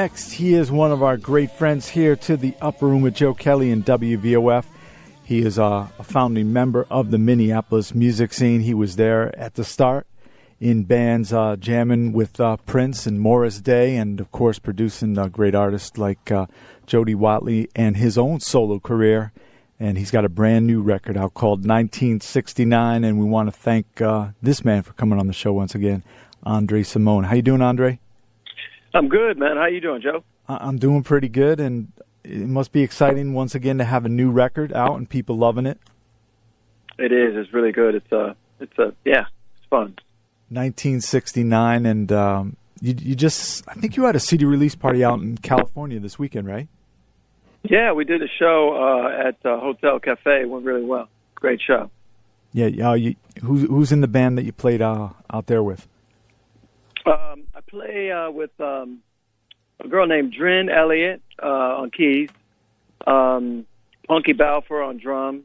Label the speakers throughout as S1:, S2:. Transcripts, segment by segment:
S1: next. He is one of our great friends here to the Upper Room with Joe Kelley and WVOF. He is a founding member of the Minneapolis music scene. He was there at the start in bands jamming with Prince and Morris Day, and, of course, producing great artists like Jody Watley and his own solo career. And he's got a brand new record out called 1969, and we want to thank this man for coming on the show once again, André Cymone. How you doing, André?
S2: I'm good, man. How you doing, Joe?
S1: I'm doing pretty good, and it must be exciting once again to have a new record out and people loving it.
S2: It is. It's really good. It's fun.
S1: 1969, and you just, I think you had a CD release party out in California this weekend, right?
S2: Yeah, we did a show at Hotel Cafe. It went really well. Great show.
S1: Yeah. Who's in the band that you played out there with?
S2: I play with a girl named Drin Elliott on keys, Punky Balfour on drums,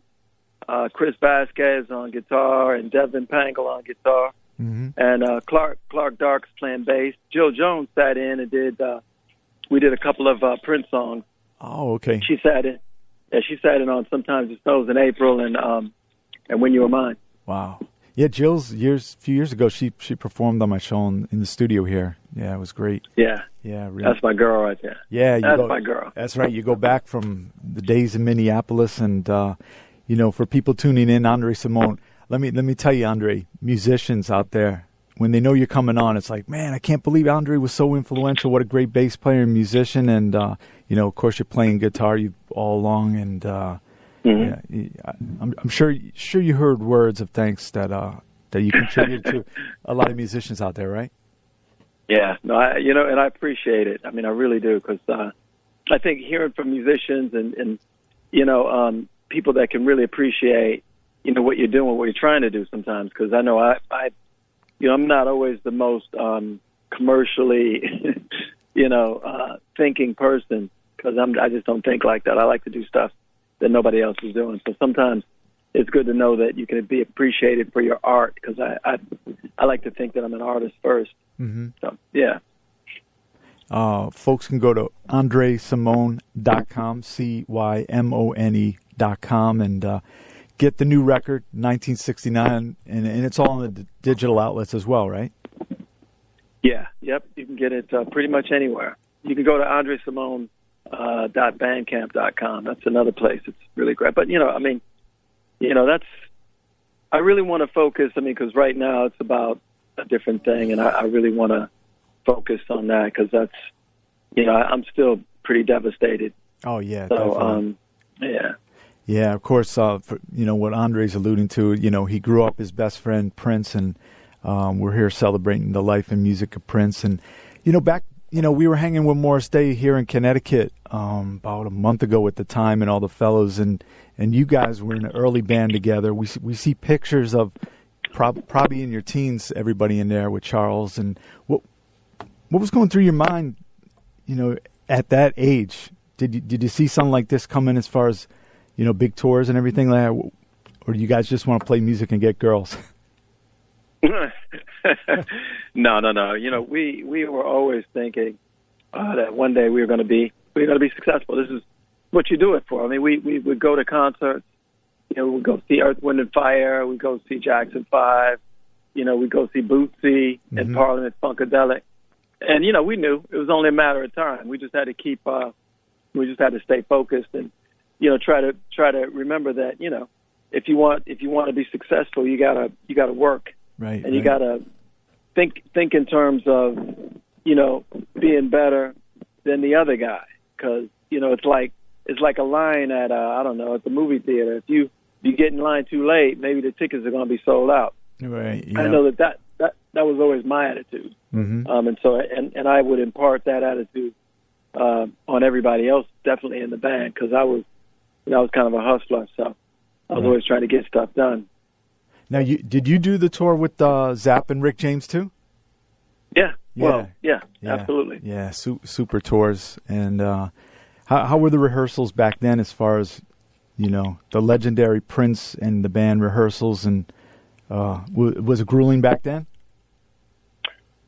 S2: Chris Vasquez on guitar, and Devin Pangle on guitar, and Clark Darks playing bass. Jill Jones sat in and we did a couple of Prince songs.
S1: Oh, okay.
S2: She sat in. Yeah, she sat in on Sometimes It Snows in April and When You Were Mine.
S1: Wow. Yeah, Jill's a few years ago, she performed on my show in the studio here. Yeah, it was great.
S2: Yeah.
S1: Yeah, really.
S2: That's my girl right there.
S1: Yeah,
S2: that's my girl.
S1: That's right. You go back from the days in Minneapolis, and for people tuning in, André Cymone. Let me tell you, André, musicians out there, when they know you're coming on, it's like, man, I can't believe André was so influential. What a great bass player and musician, and of course, you're playing guitar all along, and yeah, I'm sure you heard words of thanks that you contributed to a lot of musicians out there, right?
S2: Yeah, no, and I appreciate it. I mean, I really do, because I think hearing from musicians and people that can really appreciate what you're doing, what you're trying to do sometimes, because I know I'm not always the most commercially thinking person, because I just don't think like that. I like to do stuff that nobody else is doing. So sometimes it's good to know that you can be appreciated for your art, because I like to think that I'm an artist first. Mm-hmm. So, yeah.
S1: Folks can go to AndréCymone.com, CYMONE.com, and get the new record, 1969, and it's all on the digital outlets as well, right?
S2: Yeah, yep. You can get it pretty much anywhere. You can go to AndréCymone.bandcamp.com. That's another place. It's really great. But, that's, I really want to focus, because right now it's about a different thing, and I really want to focus on that, because that's, I'm still pretty devastated.
S1: Oh, yeah.
S2: So, yeah.
S1: Yeah, of course, what André's alluding to, he grew up his best friend, Prince, and we're here celebrating the life and music of Prince. And, back, we were hanging with Morris Day here in Connecticut about a month ago at the time, and all the fellows, and you guys were in an early band together. We see pictures of probably in your teens, everybody in there with Charles. And what was going through your mind, at that age? Did you see something like this coming as far as, big tours and everything like that? Or do you guys just want to play music and get girls?
S2: No. We were always thinking that one day we're going to be successful. This is what you do it for. I mean, we would go to concerts. We'd go see Earth, Wind and Fire. We'd go see Jackson 5. We'd go see Bootsy and Parliament Funkadelic. And, we knew it was only a matter of time. We just had to we just had to stay focused and, try to remember that, if you want to be successful, you gotta work.
S1: Right.
S2: And you gotta think in terms of, being better than the other guy. Because, it's like a line at, at the movie theater. If you get in line too late, maybe the tickets are going to be sold out.
S1: Right. Yeah.
S2: I know that was always my attitude.
S1: Mm-hmm.
S2: And so I would impart that attitude on everybody else, definitely in the band, because I was kind of a hustler, so I was always trying to get stuff done.
S1: Now, did you do the tour with Zapp and Rick James too?
S2: Yeah.
S1: Yeah.
S2: Well, yeah, absolutely.
S1: Yeah, super tours. And how were the rehearsals back then, as far as the legendary Prince and the band rehearsals, and was it grueling back then?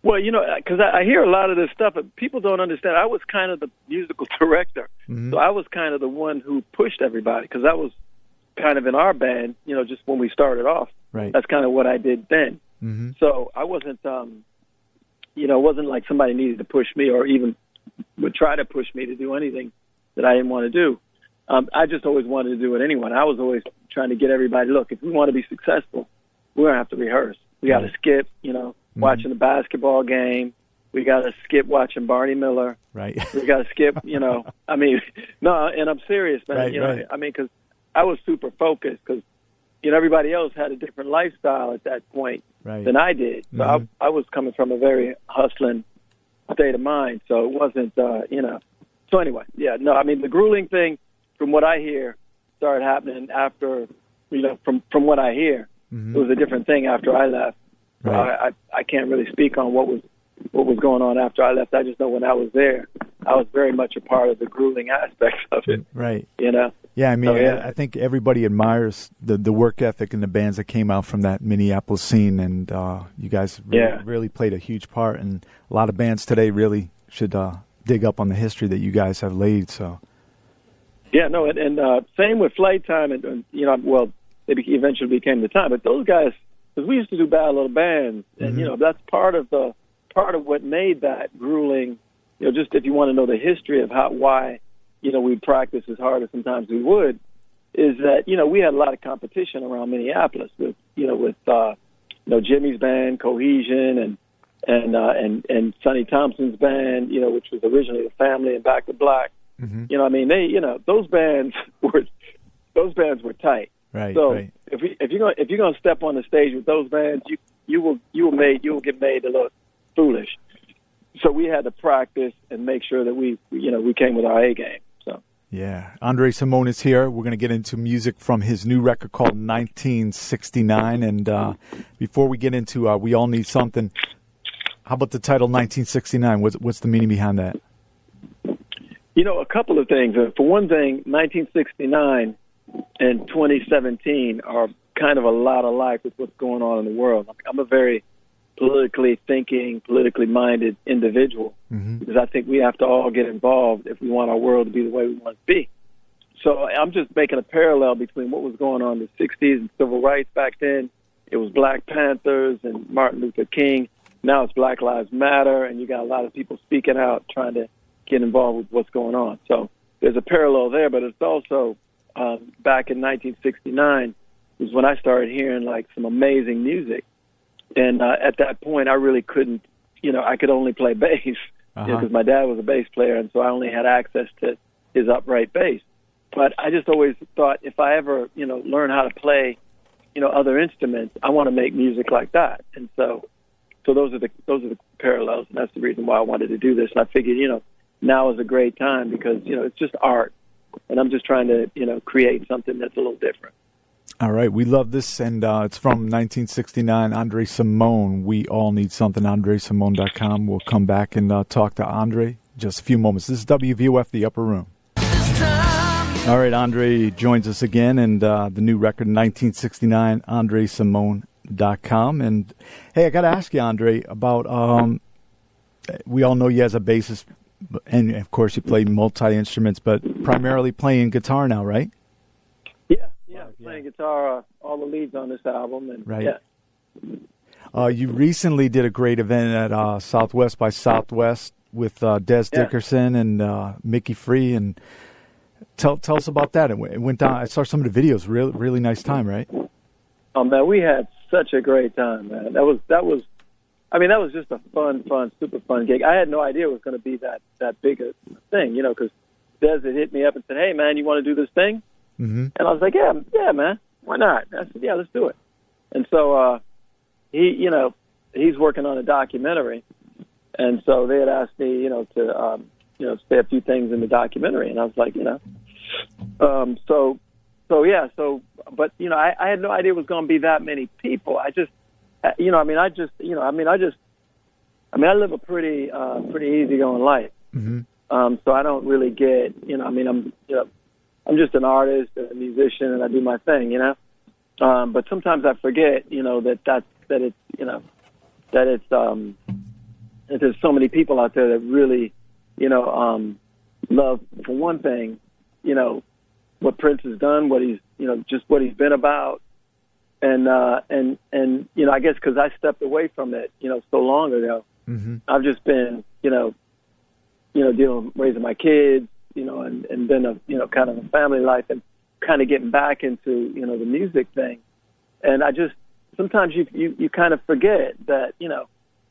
S2: Well, because I hear a lot of this stuff, but people don't understand. I was kind of the musical director, so I was kind of the one who pushed everybody, because I was kind of in our band, just when we started off.
S1: Right.
S2: That's kind of what I did then. So I wasn't, it wasn't like somebody needed to push me or even would try to push me to do anything that I didn't want to do. I just always wanted to do it anyway. I was always trying to get everybody, look, if we want to be successful, we're going to have to rehearse. We got to skip, watching the basketball game. We got to skip watching Barney Miller.
S1: Right.
S2: We got to skip, no, and I'm serious, man.
S1: Right.
S2: Because I was super focused, because, everybody else had a different lifestyle at that point than I did. So I was coming from a very hustling state of mind. So it wasn't, So anyway, the grueling thing, from what I hear, started happening after, from what I hear, it was a different thing after I left.
S1: Right.
S2: I can't really speak on what was going on after I left. I just know when I was there, I was very much a part of the grueling aspects of it.
S1: Right.
S2: Yeah,
S1: I think everybody admires the work ethic and the bands that came out from that Minneapolis scene, and you guys really played a huge part. And a lot of bands today really should dig up on the history that you guys have laid. So.
S2: Yeah, no, and same with Flight Time, and they eventually became the Time. But those guys, because we used to do Bad Little Bands, and that's part of what made that grueling. Just if you want to know the history of why we practice as hard as sometimes we would, is that we had a lot of competition around Minneapolis with Jimmy's band, Cohesion, and Sonny Thompson's band, which was originally the Family and Back to Black. Those bands were tight.
S1: Right.
S2: So
S1: right.
S2: if you're gonna step on the stage with those bands, you will get made to look foolish. So we had to practice and make sure that we came with our A game. So.
S1: Yeah, André Cymone is here. We're going to get into music from his new record called 1969. And before we get into We All Need Something, how about the title 1969? What's the meaning behind that?
S2: A couple of things. For one thing, 1969 and 2017 are kind of a lot alike with what's going on in the world. I'm a very politically thinking, politically minded individual, because I think we have to all get involved if we want our world to be the way we want it to be. So I'm just making a parallel between what was going on in the 60s and civil rights back then. It was Black Panthers and Martin Luther King. Now it's Black Lives Matter, and you got a lot of people speaking out, trying to get involved with what's going on. So there's a parallel there, but it's also back in 1969 was when I started hearing some amazing music. And at that point, I really couldn't, I could only play bass because my dad was a bass player, and so I only had access to his upright bass. But I just always thought if I ever, learn how to play, other instruments, I want to make music like that. And so those are the parallels, and that's the reason why I wanted to do this. And I figured, now is a great time because, it's just art, and I'm just trying to, create something that's a little different.
S1: All right, we love this, and it's from 1969, André Cymone. We All Need Something, AndreCymone.com. We'll come back and talk to André in just a few moments. This is WVOF, The Upper Room. All right, André joins us again, and the new record, 1969, AndreCymone.com. And, hey, I got to ask you, André, about, we all know you as a bassist, and, of course, you play multi-instruments, but primarily playing guitar now, right?
S2: Yeah, playing guitar, all the leads on this album. And,
S1: right. Yeah. You recently did a great event at Southwest by Southwest with Des Dickerson and Mickey Free. And tell us about that. It went down. I saw some of the videos. Really nice time, right?
S2: Oh man, we had such a great time, man. That was just a fun, super fun gig. I had no idea it was going to be that big a thing, because Des had hit me up and said, "Hey, man, you want to do this thing?" And I was like, yeah, man, why not? I said, yeah, let's do it. And so he's working on a documentary, and so they had asked me, to say a few things in the documentary, and I was like, but I had no idea it was going to be that many people. I live a pretty easygoing life, so I don't really get, I'm just an artist and a musician, and I do my thing, But sometimes I forget, that there's so many people out there that really, love, for one thing, what Prince has done, what he's, just what he's been about. And I guess because I stepped away from it, so long ago, I've just been, dealing, raising my kids, and been a, kind of a family life and kind of getting back into, the music thing. And I just, sometimes you kind of forget that,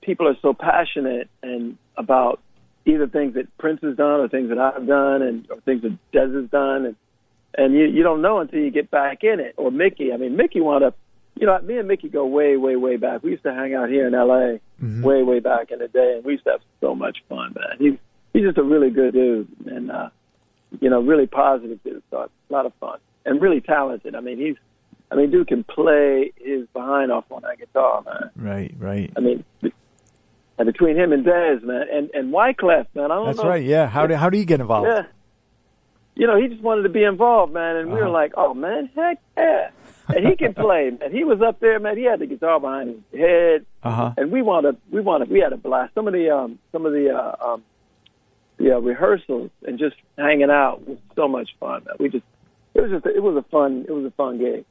S2: people are so passionate and about either things that Prince has done or things that I've done or things that Des has done. And you don't know until you get back in it. Or Mickey. I mean, Mickey wound up, me and Mickey go way, way, way back. We used to hang out here in L.A. Way, way back in the day, and we used to have so much fun, man. He's just a really good dude and, really positive dude. So it's a lot of fun and really talented. I mean, dude can play his behind off on that guitar, man.
S1: Right.
S2: I mean, and between him and Dez, man, and Wyclef, man, I don't know.
S1: That's right, yeah. How do you get involved?
S2: Yeah. He just wanted to be involved, man, and we were like, oh, man, heck yeah. And he can play, man. He was up there, man. He had the guitar behind his head, and we had a blast. Some of the rehearsals and just hanging out was so much fun, man. It was a fun gig.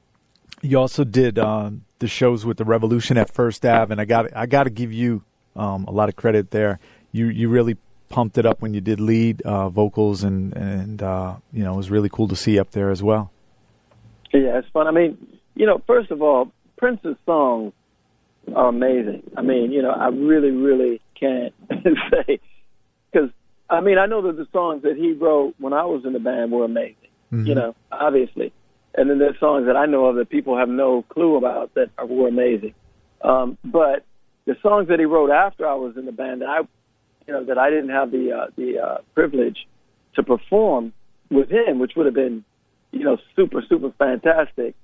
S1: You also did the shows with the Revolution at First Ave, and I got to give you a lot of credit there. You really pumped it up when you did lead vocals, and it was really cool to see up there as well.
S2: Yeah, it's fun. I mean, first of all, Prince's songs are amazing. I mean, I really, really can't say, because, I mean, I know that the songs that he wrote when I was in the band were amazing, obviously. And then there's songs that I know of that people have no clue about that were amazing. But the songs that he wrote after I was in the band that I didn't have the privilege to perform with him, which would have been, super, super fantastic.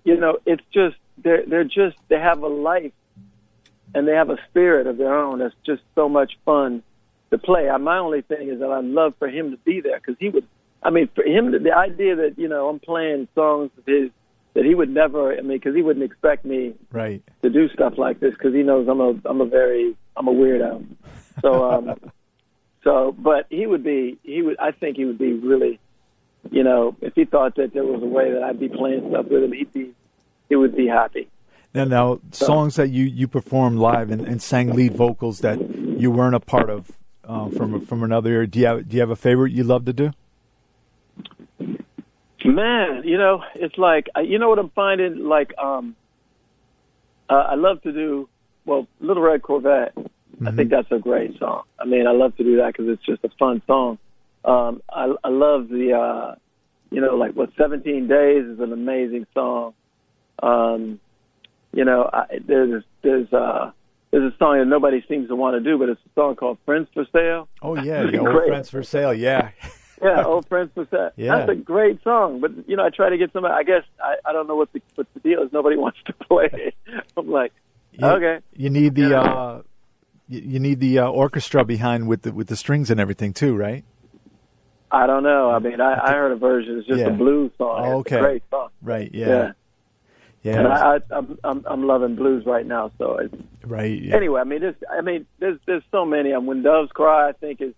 S2: It's just, they have a life and they have a spirit of their own that's just so much fun to play. My only thing is that I'd love for him to be there, because for him, the idea that, I'm playing songs of his that he would never, because he wouldn't expect me to do stuff like this, because he knows I'm a weirdo. So, but I think he would be really, if he thought that there was a way that I'd be playing stuff with him, he would be happy.
S1: Now, songs that you performed live and sang lead vocals that you weren't a part of from another era, do you have a favorite you love to do?
S2: Man, it's like, what I'm finding, like, I love to do, Little Red Corvette. I think that's a great song. I mean, I love to do that because it's just a fun song. I love the, 17 Days is an amazing song. There's a song that nobody seems to want to do, but it's a song called Friends for Sale.
S1: Oh, yeah, Old Friends for Sale, yeah.
S2: Yeah, Old Friends for Sale. Yeah. That's a great song, but, I try to get somebody, I guess, I don't know what the deal is. Nobody wants to play it. I'm like, okay.
S1: You need the... You need the orchestra behind with the strings and everything too, right?
S2: I don't know. I mean, I heard a version. It's just a blues song.
S1: Oh, okay.
S2: It's a great song.
S1: Right. Yeah.
S2: And I'm loving blues right now. So it's,
S1: right. Yeah.
S2: Anyway, there's so many. When Doves Cry, I think is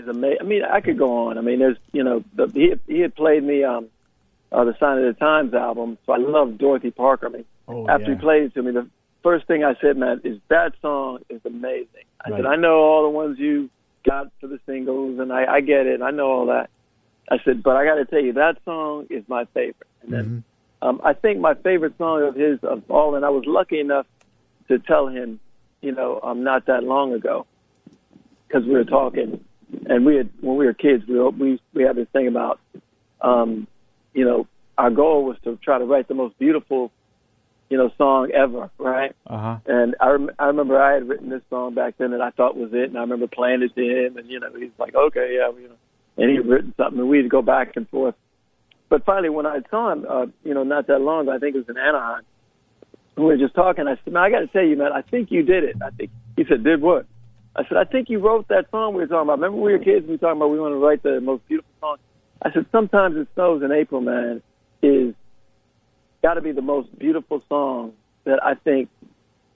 S2: amazing. I mean, I could go on. I mean, there's he had played me the Sign of the Times album, so I love Dorothy Parker. I mean, after he played it to me, the first thing I said, man, is that song is amazing. I said, I know all the ones you got for the singles, and I get it. I know all that. I said, but I got to tell you, that song is my favorite. And then I think my favorite song of his of all, and I was lucky enough to tell him, not that long ago, because we were talking, and when we were kids, we had this thing about, our goal was to try to write the most beautiful song ever, right? And I remember I had written this song back then that I thought was it, and I remember playing it to him, and he's like, okay, yeah, and he had written something, and we'd go back and forth. But finally, when I saw him, not that long ago, I think it was in Anaheim, we were just talking. I said, man, I got to tell you, man, I think you did it. He said, did what? I said, I think you wrote that song we were talking about. Remember we were kids, we were talking about we want to write the most beautiful song. I said, Sometimes It Snows in April, man, is got to be the most beautiful song that I think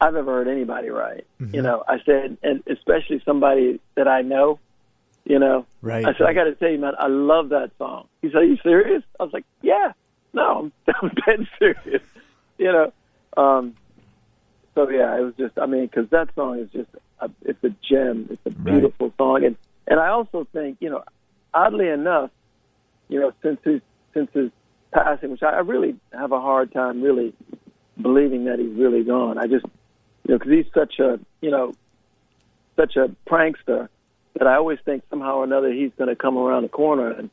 S2: I've ever heard anybody write. You know, I said, and especially somebody that I know, you know.
S1: Right.
S2: I said, I got to tell you, man, I love that song. He said, are you serious? I was like, yeah. No, I'm dead serious. You know. So, yeah, it was just, I mean, because that song is just, it's a gem. It's a beautiful song. And I also think, you know, oddly enough, you know, since his passing, which I really have a hard time really believing that he's really gone. I just, you know, because he's such a prankster that I always think somehow or another he's going to come around the corner and,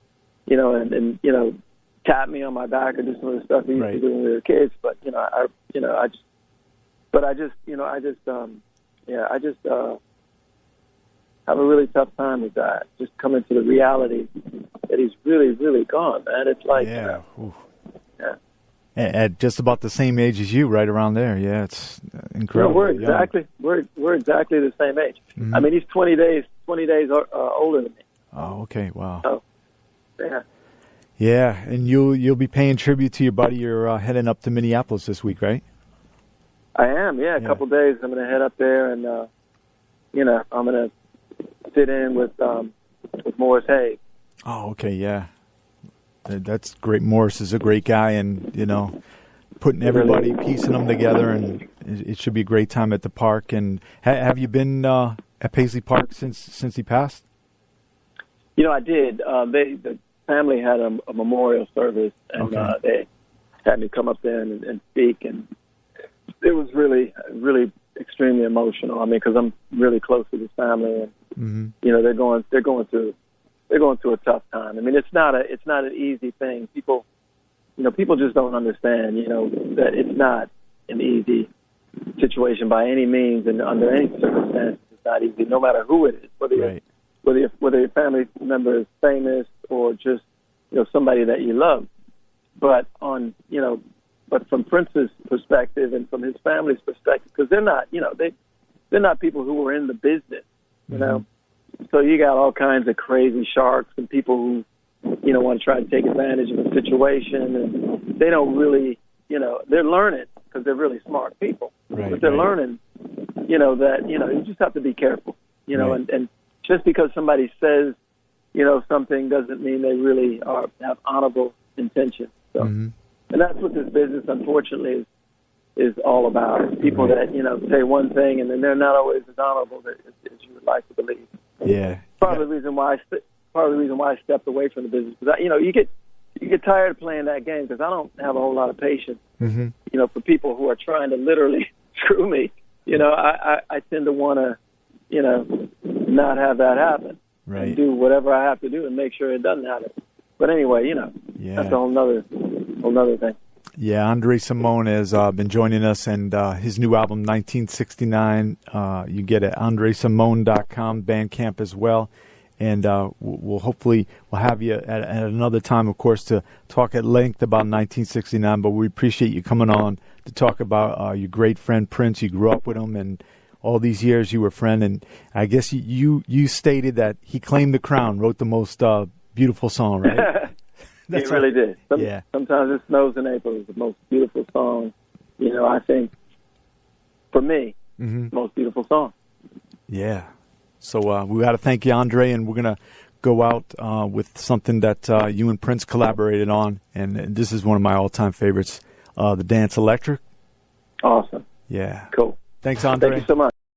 S2: you know, and you know, tap me on my back or do some of the stuff he used to do when we were kids. But, you know, I just have a really tough time with that. Just coming to the reality that he's really, really gone, man. It's like,
S1: yeah. At just about the same age as you, right around there. Yeah, it's incredible.
S2: You know, we're exactly the same age. I mean, he's 20 days older than me.
S1: Oh, okay, wow.
S2: So, yeah.
S1: Yeah, and you'll be paying tribute to your buddy. You're heading up to Minneapolis this week, right?
S2: I am. Yeah, a couple days. I'm going to head up there, and you know, I'm going to sit in with Morris Hayes.
S1: Oh, okay, yeah. That's great. Morris is a great guy, and, you know, putting everybody, piecing them together, and it should be a great time at the park. And have you been at Paisley Park since he passed?
S2: You know, I did. The family had a memorial service, and they had me come up there and speak, and it was really, really extremely emotional. I mean, because I'm really close to this family, and you know, they're going through a tough time. I mean, it's not an easy thing. People just don't understand, you know, that it's not an easy situation by any means, and under any circumstances, it's not easy, no matter who it is, whether your family member is famous or just, you know, somebody that you love. But but from Prince's perspective and from his family's perspective, because they're not, you know, they're not people who were in the business, you know. So you got all kinds of crazy sharks and people who, you know, want to try to take advantage of the situation, and they don't really, you know, they're learning because they're really smart people, but they're learning, you know, that, you know, you just have to be careful, you know, and just because somebody says, you know, something doesn't mean they really have honorable intentions. So, and that's what this business, unfortunately, is all about. People that, you know, say one thing and then they're not always as honorable as you would like to believe.
S1: Yeah.
S2: Part of the reason why I stepped away from the business, because you know, you get tired of playing that game, because I don't have a whole lot of patience, you know, for people who are trying to literally screw me. You know, I tend to want to, you know, not have that happen. And do whatever I have to do and make sure it doesn't happen. But anyway, you know, that's a whole nother thing.
S1: Yeah, André Cymone has been joining us, and his new album, 1969, you get at AndreCymone.com, Bandcamp as well. And we'll have you at another time, of course, to talk at length about 1969. But we appreciate you coming on to talk about your great friend Prince. You grew up with him, and all these years you were a friend. And I guess you stated that he claimed the crown, wrote the most beautiful song, right?
S2: He really did. Sometimes It Snows in April is the most beautiful song. You know, I think, for me, the most beautiful song. Yeah.
S1: So we got to thank you, André, and we're going to go out with something that you and Prince collaborated on, and this is one of my all-time favorites, the Dance Electric.
S2: Awesome.
S1: Yeah.
S2: Cool.
S1: Thanks, André.
S2: Thank you so much.